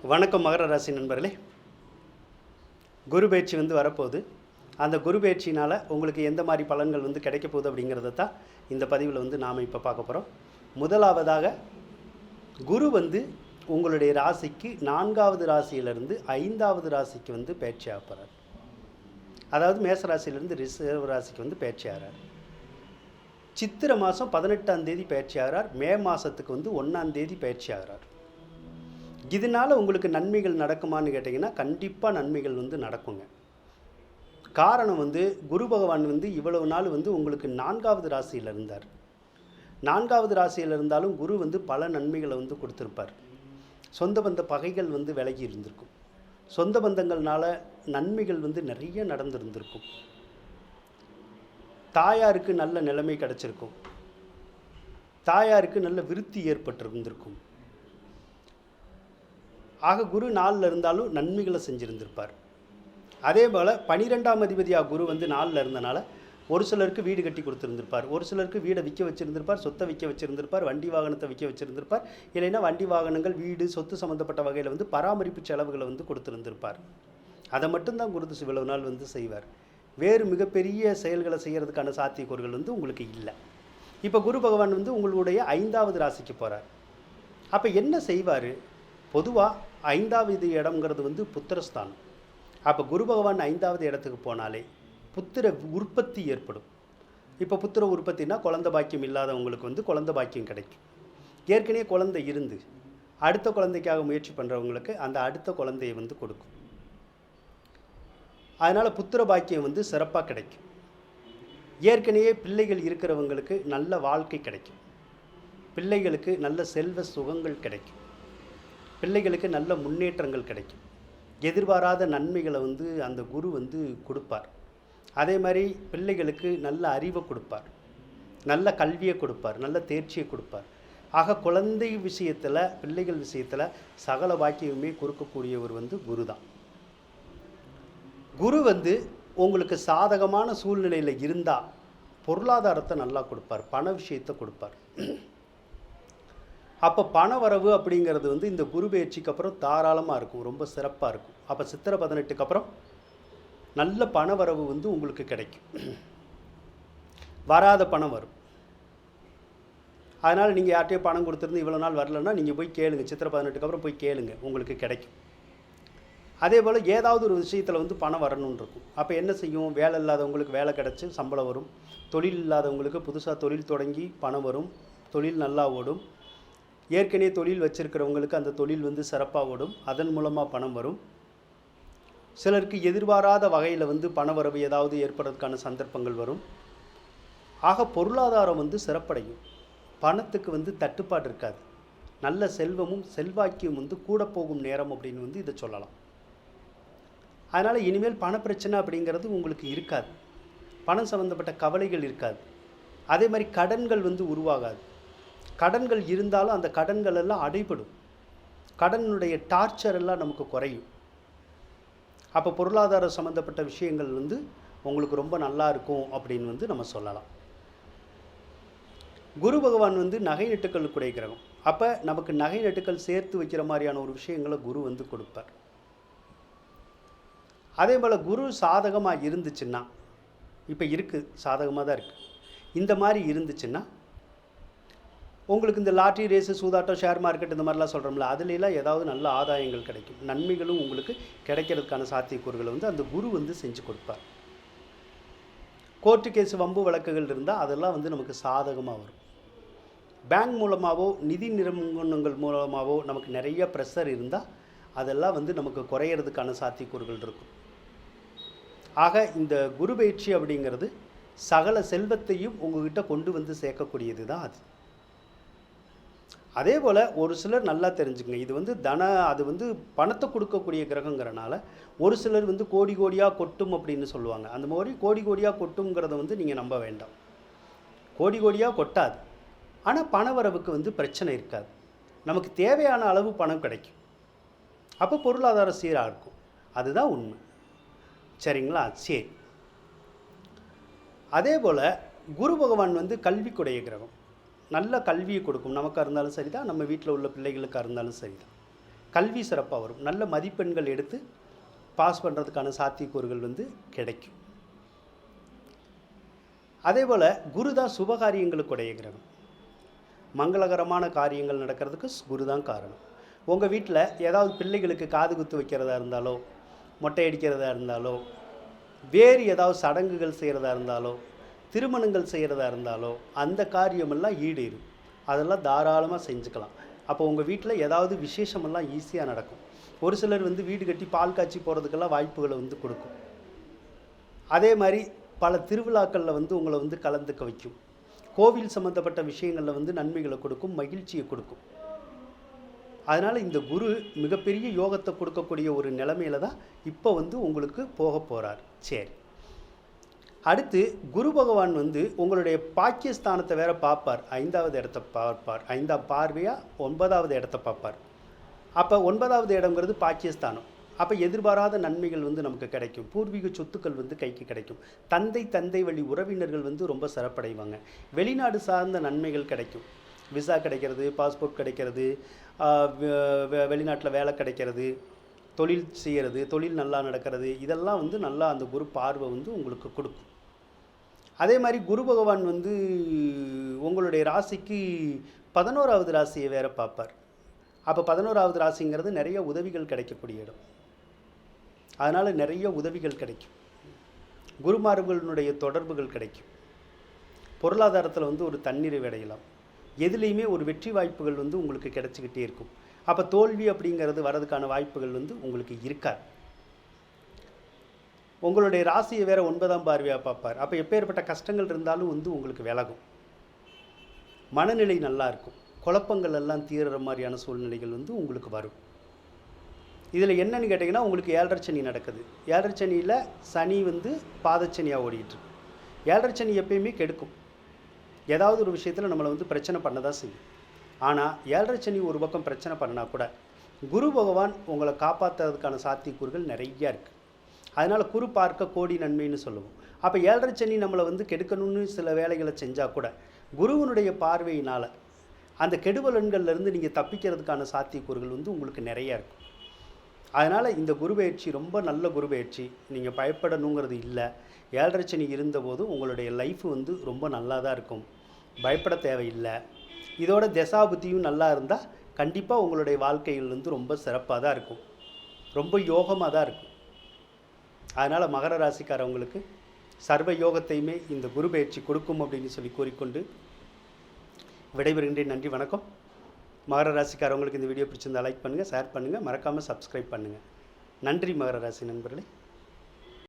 வணக்கம் மகர ராசி நண்பர்களே. குரு பயிற்சி வரப்போகுது. அந்த குரு பயிற்சினால் உங்களுக்கு எந்த மாதிரி பலன்கள் கிடைக்க போகுது அப்படிங்கிறத தான் இந்த பதிவில் நாம் இப்போ பார்க்க போகிறோம். முதலாவதாக குரு உங்களுடைய ராசிக்கு 4வது ராசியிலிருந்து 5வது ராசிக்கு பயிற்சி ஆக போகிறார். அதாவது மேச ராசியிலிருந்து ரிஷப ராசிக்கு பயிற்சி ஆகிறார். சித்திரை மாதம் 18ஆம் தேதி பயிற்சி ஆகிறார். மே மாதத்துக்கு 1ஆம் தேதி பயிற்சி ஆகிறார். இதனால் உங்களுக்கு நன்மைகள் நடக்குமான்னு கேட்டிங்கன்னா கண்டிப்பாக நன்மைகள் நடக்குங்க. காரணம் குரு பகவான் இவ்வளவு நாள் உங்களுக்கு 4வது ராசியில் இருந்தார். 4வது ராசியில் இருந்தாலும் குரு பல நன்மைகளை கொடுத்துருப்பார். சொந்த பந்த பகைகள் விலகி இருந்திருக்கும். சொந்த பந்தங்கள்னால நன்மைகள் நிறைய நடந்திருந்திருக்கும். தாயாருக்கு நல்ல நிலைமை கிடச்சிருக்கும். தாயாருக்கு நல்ல விருத்தி ஏற்பட்டிருந்திருக்கும். ஆக குரு 4ல் இருந்தாலும் நன்மைகளை செஞ்சுருந்திருப்பார். அதே போல் 12ஆம் அதிபதியாக குரு 4ல் இருந்தனால ஒரு சிலருக்கு வீடு கட்டி கொடுத்துருந்துருப்பார். ஒரு சிலருக்கு வீடை விற்க வச்சுருந்துருப்பார். சொத்தை விற்க வச்சுருந்துருப்பார். வண்டி வாகனத்தை விற்க வச்சுருந்துருப்பார். இல்லைன்னா வண்டி வாகனங்கள் வீடு சொத்து சம்மந்தப்பட்ட வகையில் பராமரிப்பு செலவுகளை கொடுத்துருந்துருப்பார். அதை மட்டும்தான் குரு இவ்வளவு நாள் செய்வார். வேறு மிகப்பெரிய செயல்களை செய்கிறதுக்கான சாத்தியக்கூறுகள் உங்களுக்கு இல்லை. இப்போ குரு பகவான் உங்களுடைய 5வது ராசிக்கு போகிறார். அப்போ என்ன செய்வார்? பொதுவாக 5வது இடம்ங்கிறது புத்திரஸ்தானம். அப்போ குரு பகவான் 5வது இடத்துக்கு போனாலே புத்திர உற்பத்தி ஏற்படும். இப்போ புத்திர உற்பத்தினா குழந்தை பாக்கியம் இல்லாதவங்களுக்கு குழந்தை பாக்கியம் கிடைக்கும். ஏற்கனவே குழந்தை இருந்து அடுத்த குழந்தைக்காக முயற்சி பண்ணுறவங்களுக்கு அந்த அடுத்த குழந்தையை கொடுக்கும். அதனால் புத்திர பாக்கியம் சிறப்பாக கிடைக்கும். ஏற்கனவே பிள்ளைகள் இருக்கிறவங்களுக்கு நல்ல வாழ்க்கை கிடைக்கும். பிள்ளைகளுக்கு நல்ல செல்வ சுகங்கள் கிடைக்கும். பிள்ளைகளுக்கு நல்ல முன்னேற்றங்கள் கிடைக்கும். எதிர்பாராத நன்மைகளை அந்த குரு கொடுப்பார். அதே மாதிரி பிள்ளைகளுக்கு நல்ல அறிவை கொடுப்பார். நல்ல கல்வியை கொடுப்பார். நல்ல தேர்ச்சியை கொடுப்பார். ஆக குழந்தை விஷயத்தில் பிள்ளைகள் விஷயத்தில் சகல பாக்கியமே கொடுக்கக்கூடியவர் குரு தான். குரு உங்களுக்கு சாதகமான சூழ்நிலையில் இருந்தால் பொருளாதாரத்தை நல்லா கொடுப்பார். பண விஷயத்தை கொடுப்பார். அப்போ பண வரவு அப்படிங்கிறது இந்த குரு பயிற்சிக்கு அப்புறம் தாராளமாக இருக்கும். ரொம்ப சிறப்பாக இருக்கும். அப்போ சித்திரை 18க்கு அப்புறம் நல்ல பண வரவு உங்களுக்கு கிடைக்கும். வராத பணம் வரும். அதனால் நீங்கள் யார்கிட்டயோ பணம் கொடுத்துருந்து இவ்வளோ நாள் வரலன்னா நீங்கள் போய் கேளுங்க. சித்திரை 18க்கு அப்புறம் போய் கேளுங்க, உங்களுக்கு கிடைக்கும். அதே போல் ஏதாவது ஒரு விஷயத்தில் பணம் வரணும்னு இருக்கும். அப்போ என்ன செய்யும்? வேலை இல்லாதவங்களுக்கு வேலை கிடச்சி சம்பளம் வரும். தொழில் இல்லாதவங்களுக்கு புதுசாக தொழில் தொடங்கி பணம் வரும். தொழில் நல்லா ஓடும். ஏற்கனவே தொழில் வச்சுருக்கிறவங்களுக்கு அந்த தொழில் சிறப்பாக ஓடும். அதன் மூலமாக பணம் வரும். சிலருக்கு எதிர்பாராத வகையில் பண வரவு ஏதாவது ஏற்படுறதுக்கான சந்தர்ப்பங்கள் வரும். ஆக பொருளாதாரம் சிறப்படையும். பணத்துக்கு தட்டுப்பாடு இருக்காது. நல்ல செல்வமும் செல்வாக்கியும் கூட போகும் நேரம் அப்படின்னு இதை சொல்லலாம். அதனால் இனிமேல் பணப்பிரச்சனை அப்படிங்கிறது உங்களுக்கு இருக்காது. பணம் சம்மந்தப்பட்ட கவலைகள் இருக்காது. அதே மாதிரி கடன்கள் உருவாகாது. கடன்கள் இருந்தாலும் அந்த கடன்கள் எல்லாம் அடைபடும். கடனுடைய டார்ச்சர் எல்லாம் நமக்கு குறையும். அப்போ பொருளாதார சம்மந்தப்பட்ட விஷயங்கள் உங்களுக்கு ரொம்ப நல்லா இருக்கும் அப்படின்னு நம்ம சொல்லலாம். குரு பகவான் நகை நட்டுக்களுக்குடைய கிரகம். அப்போ நமக்கு நகை நட்டுக்கள் சேர்த்து வைக்கிற மாதிரியான ஒரு விஷயங்களை குரு கொடுப்பார். அதே போல் குரு சாதகமாக இருந்துச்சுன்னா, இப்போ இருக்குது, சாதகமாக தான் இருக்குது. இந்த மாதிரி இருந்துச்சுன்னா உங்களுக்கு இந்த லாட்ரி ரேஸு சூதாட்டம் ஷேர் மார்க்கெட் இந்த மாதிரிலாம் சொல்கிறோம்ல, அதுலாம் ஏதாவது நல்ல ஆதாயங்கள் கிடைக்கும். நன்மைகளும் உங்களுக்கு கிடைக்கிறதுக்கான சாத்தியக்கூறுகளை அந்த குரு செஞ்சு கொடுப்பார். கோர்ட்டு கேஸு வம்பு வழக்குகள் இருந்தால் அதெல்லாம் நமக்கு சாதகமாக வரும். பேங்க் மூலமாகவோ நிதி நிறுவனங்கள் மூலமாகவோ நமக்கு நிறைய ப்ரெஷர் இருந்தால் அதெல்லாம் நமக்கு குறையிறதுக்கான சாத்தியக்கூறுகள் இருக்கும். ஆக இந்த குரு பயிற்சி அப்படிங்கிறது சகல செல்வத்தையும் உங்கள்கிட்ட கொண்டு சேர்க்கக்கூடியது தான் அது. அதே போல் ஒரு சிலர் நல்லா தெரிஞ்சுக்கங்க, இது அது பணத்தை கொடுக்கக்கூடிய கிரகங்கிறனால ஒரு சிலர் கோடி கோடியாக கொட்டும் அப்படின்னு சொல்லுவாங்க. அந்த மாதிரி கோடி கோடியாக கொட்டுங்கிறத நீங்கள் நம்ப வேண்டாம். கோடி கோடியாக கொட்டாது. ஆனால் பணவரவுக்கு பிரச்சனை இருக்காது. நமக்கு தேவையான அளவு பணம் கிடைக்கும். அப்போ பொருளாதார சீராக இருக்கும். அதுதான் உண்மை. சரிங்களா? சரி. அதே போல் குரு பகவான் கல்விக்குடைய கிரகம். நல்ல கல்வியை கொடுக்கும். நமக்காக இருந்தாலும் சரி தான், நம்ம வீட்டில் உள்ள பிள்ளைகளுக்காக இருந்தாலும் சரி தான். கல்வி சிறப்பாக வரும். நல்ல மதிப்பெண்கள் எடுத்து பாஸ் பண்ணுறதுக்கான சாத்தியக்கூறுகள் வந்து கிடைக்கும். அதே போல் குரு தான் சுபகாரியங்களுக்குடைய கிரகம். மங்களகரமான காரியங்கள் நடக்கிறதுக்கு குரு தான் காரணம். உங்கள் வீட்டில் ஏதாவது பிள்ளைகளுக்கு காது குத்து வைக்கிறதா இருந்தாலோ, மொட்டை அடிக்கிறதா இருந்தாலோ, வேறு ஏதாவது சடங்குகள் செய்கிறதா இருந்தாலோ, திருமணங்கள் செய்கிறதா இருந்தாலோ, அந்த காரியமெல்லாம் ஈடேறும். அதெல்லாம் தாராளமாக செஞ்சுக்கலாம். அப்போ உங்கள் வீட்டில் ஏதாவது விசேஷமெல்லாம் ஈஸியாக நடக்கும். ஒரு சிலர் வந்து வீடு கட்டி பால் காய்ச்சி போகிறதுக்கெல்லாம் வாய்ப்புகளை வந்து கொடுக்கும். அதே மாதிரி பல திருவிழாக்களில் வந்து உங்களை வந்து கலந்துக்க வைக்கும். கோவில் சம்மந்தப்பட்ட விஷயங்களில் வந்து நன்மைகளை கொடுக்கும், மகிழ்ச்சியை கொடுக்கும். அதனால் இந்த குரு மிகப்பெரிய யோகத்தை கொடுக்கக்கூடிய ஒரு நிலைமையில தான் இப்போ வந்து உங்களுக்கு போக போகிறார். சரி, அடுத்து குரு பகவான் வந்து உங்களுடைய பாக்கியஸ்தானத்தை வேற பார்ப்பார். 5வது இடத்தை பார்ப்பார். 5ஆம் பார்வையாக 9வது இடத்தை பார்ப்பார். அப்போ 9வது இடங்கிறது பாக்கியஸ்தானம். அப்போ எதிர்பாராத நன்மைகள் வந்து நமக்கு கிடைக்கும். பூர்வீக சொத்துக்கள் வந்து கைக்கு கிடைக்கும். தந்தை வழி உறவினர்கள் வந்து ரொம்ப சிறப்படைவாங்க. வெளிநாடு சார்ந்த நன்மைகள் கிடைக்கும். விசா கிடைக்கிறது, பாஸ்போர்ட் கிடைக்கிறது, வெளிநாட்டில் வேலை கிடைக்கிறது, தொழில் செய்கிறது, தொழில் நல்லா நடக்கிறது, இதெல்லாம் வந்து நல்லா அந்த குரு பார்வை வந்து உங்களுக்கு கொடுக்கும். அதே மாதிரி குரு பகவான் வந்து உங்களுடைய ராசிக்கு 11வது ராசியை வேற பார்ப்பார். அப்போ 11வது ராசிங்கிறது நிறைய உதவிகள் கிடைக்கக்கூடிய இடம். அதனால் நிறைய உதவிகள் கிடைக்கும். குருமார்களுடைய தொடர்புகள் கிடைக்கும். பொருளாதாரத்தில் வந்து ஒரு தன்னிறைவு அடையலாம். எதுலேயுமே ஒரு வெற்றி வாய்ப்புகள் வந்து உங்களுக்கு கிடைச்சிக்கிட்டே இருக்கும். அப்போ தோல்வி அப்படிங்கிறது வரதுக்கான வாய்ப்புகள் வந்து உங்களுக்கு இருக்காது. உங்களுடைய ராசியை வேற 9ஆம் பார்வையாக பார்ப்பார். அப்போ எப்பேற்பட்ட கஷ்டங்கள் இருந்தாலும் வந்து உங்களுக்கு விலகும். மனநிலை நல்லா இருக்கும். குழப்பங்கள் எல்லாம் தீர்ற மாதிரியான சூழ்நிலைகள் வந்து உங்களுக்கு வரும். இதில் என்னன்னு கேட்டிங்கன்னா, உங்களுக்கு 7.5 சனி நடக்குது. 7.5 சனியில் சனி வந்து பாதச்சனியாக ஓடிட்டுருக்கு. 7.5 சனி எப்பயுமே கெடுக்கும். ஏதாவது ஒரு விஷயத்தில் நம்மளை வந்து பிரச்சனை பண்ண தான் செய்யும். ஆனால் 7.5 சனி ஒரு பக்கம் பிரச்சனை பண்ணால் கூட குரு பகவான் உங்களை காப்பாற்றுறதுக்கான சாத்தியக்கூறுகள் நிறையா இருக்குது. அதனால் குரு பார்க்க கோடி நன்மைன்னு சொல்லுவோம். அப்போ 7.5 சனி நம்மளை வந்து கெடுக்கணும்னு சில வேலைகளை செஞ்சால் கூட குருவனுடைய பார்வையினால் அந்த கெடுபலன்கள்லேருந்து நீங்கள் தப்பிக்கிறதுக்கான சாத்தியக்கூறுகள் வந்து உங்களுக்கு நிறையா இருக்கும். அதனால் இந்த குரு பயிற்சி ரொம்ப நல்ல குரு பயிற்சி. நீங்கள் பயப்படணுங்கிறது இல்லை. 7.5 சனி இருந்தபோது உங்களுடைய லைஃப் வந்து ரொம்ப நல்லா தான் இருக்கும். பயப்பட தேவையில்லை. இதோட தசாபுத்தியும் நல்லா இருந்தால் கண்டிப்பாக உங்களுடைய வாழ்க்கையில் வந்து ரொம்ப சிறப்பாக தான் இருக்கும். ரொம்ப யோகமாக தான் இருக்கும். அதனால் மகர ராசிக்காரவங்களுக்கு சர்வ யோகத்தையுமே இந்த குரு பயிற்சி கொடுக்கும் அப்படின்னு சொல்லி கூறிக்கொண்டு விடைபெறுகின்றேன். நன்றி, வணக்கம். மகர ராசிக்காரவங்களுக்கு இந்த வீடியோ பிடிச்சிருந்தால் லைக் பண்ணுங்கள், ஷேர் பண்ணுங்கள், மறக்காமல் சப்ஸ்கிரைப் பண்ணுங்கள். நன்றி மகர ராசி நண்பர்களே.